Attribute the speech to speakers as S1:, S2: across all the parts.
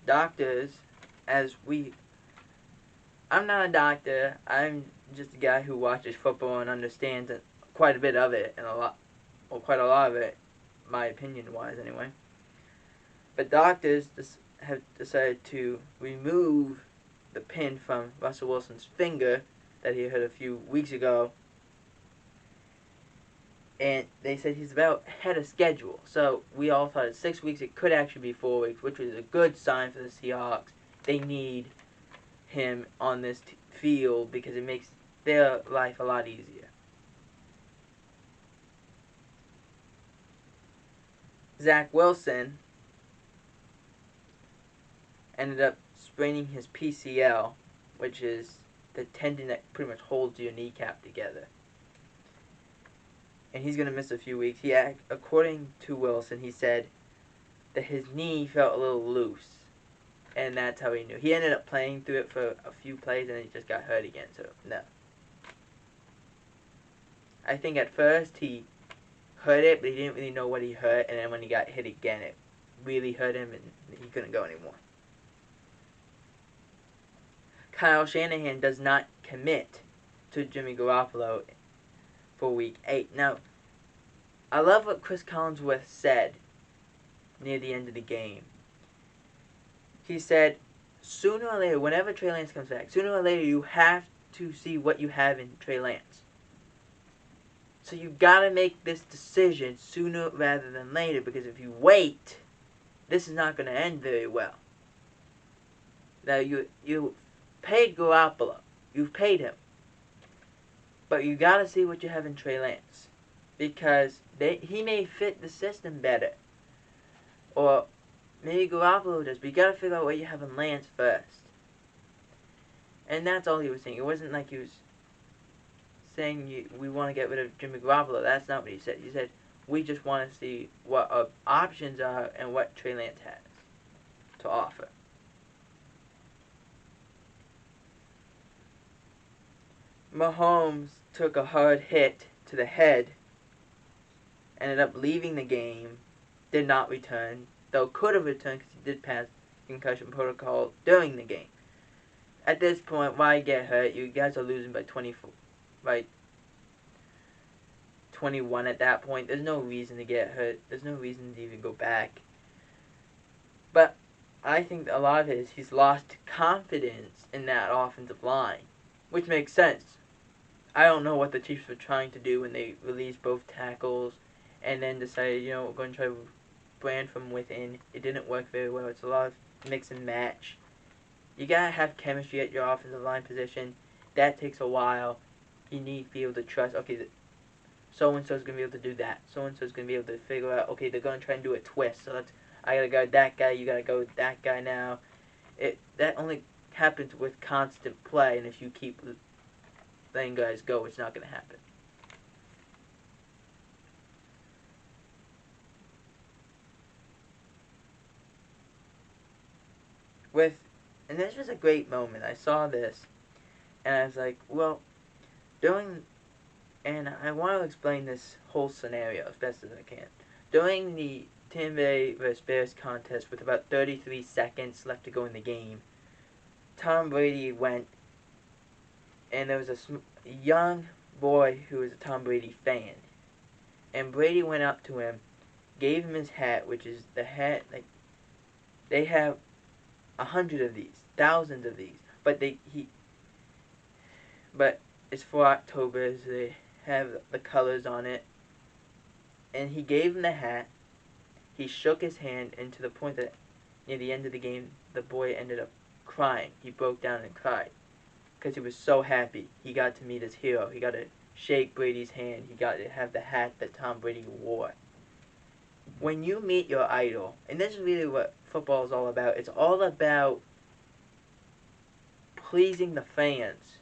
S1: doctors, I'm not a doctor. I'm just a guy who watches football and understands quite a bit of it, and quite a lot of it, my opinion-wise anyway. But doctors have decided to remove the pin from Russell Wilson's finger that he hurt a few weeks ago, and they said he's about ahead of schedule. So we all thought at 6 weeks it could actually be 4 weeks, which was a good sign for the Seahawks. They need him on this field because it makes their life a lot easier. Zach Wilson ended up spraining his PCL, which is the tendon that pretty much holds your kneecap together. And he's going to miss a few weeks. According to Wilson, he said that his knee felt a little loose, and that's how he knew. He ended up playing through it for a few plays, and then he just got hurt again, so no. I think at first he hurt it, but he didn't really know what he hurt, and then when he got hit again, it really hurt him, and he couldn't go anymore. Kyle Shanahan does not commit to Jimmy Garoppolo for Week 8. Now, I love what Chris Collinsworth said near the end of the game. He said, sooner or later, whenever Trey Lance comes back, sooner or later you have to see what you have in Trey Lance. So you gotta make this decision sooner rather than later, because if you wait, this is not gonna end very well. Now you paid Garoppolo, you've paid him, but you gotta see what you have in Trey Lance, because he may fit the system better, or maybe Garoppolo does, but you gotta figure out what you have in Lance first. And that's all he was saying. It wasn't like he was saying we want to get rid of Jimmy Garoppolo. That's not what he said. He said we just want to see what our options are and what Trey Lance has to offer. Mahomes took a hard hit to the head, ended up leaving the game, did not return, though could have returned because he did pass concussion protocol during the game. At this point, why get hurt? You guys are losing by 21 at that point. There's no reason to get hurt. There's no reason to even go back. But I think a lot of it is he's lost confidence in that offensive line, which makes sense. I don't know what the Chiefs were trying to do when they released both tackles and then decided, we're going to try to brand from within. It didn't work very well. It's a lot of mix and match. You gotta have chemistry at your offensive line position. That takes a while. You need to be able to trust, okay, so-and-so's going to be able to do that. So-and-so's going to be able to figure out, okay, they're going to try and do a twist. So I got to go that guy, you got to go with that guy now. That only happens with constant play, and if you keep letting guys go, it's not going to happen. And this was a great moment. I saw this, and I was like, well, and I want to explain this whole scenario as best as I can. During the Tampa Bay vs. Bears contest with about 33 seconds left to go in the game, Tom Brady went, and there was a young boy who was a Tom Brady fan. And Brady went up to him, gave him his hat, which is the hat, they have 100 of these, thousands of these, but it's for October, so they have the colors on it. And he gave him the hat. He shook his hand, and to the point that near the end of the game, the boy ended up crying. He broke down and cried because he was so happy. He got to meet his hero. He got to shake Brady's hand. He got to have the hat that Tom Brady wore. When you meet your idol, and this is really what football is all about, it's all about pleasing the fans.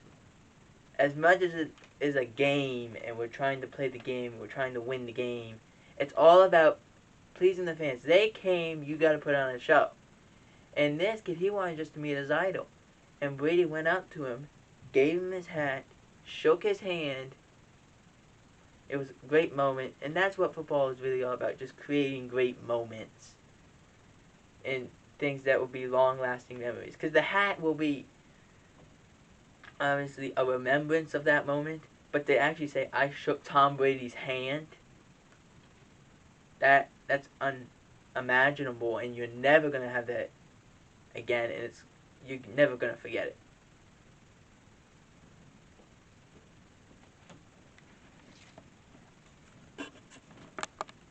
S1: As much as it is a game, and we're trying to play the game, we're trying to win the game, it's all about pleasing the fans. They came, you got to put on a show. And this kid, he wanted just to meet his idol. And Brady went up to him, gave him his hat, shook his hand. It was a great moment, and that's what football is really all about, just creating great moments. And things that will be long-lasting memories. Because the hat will be obviously a remembrance of that moment, but they actually say, I shook Tom Brady's hand. That's unimaginable, and you're never going to have that again, and you're never going to forget it.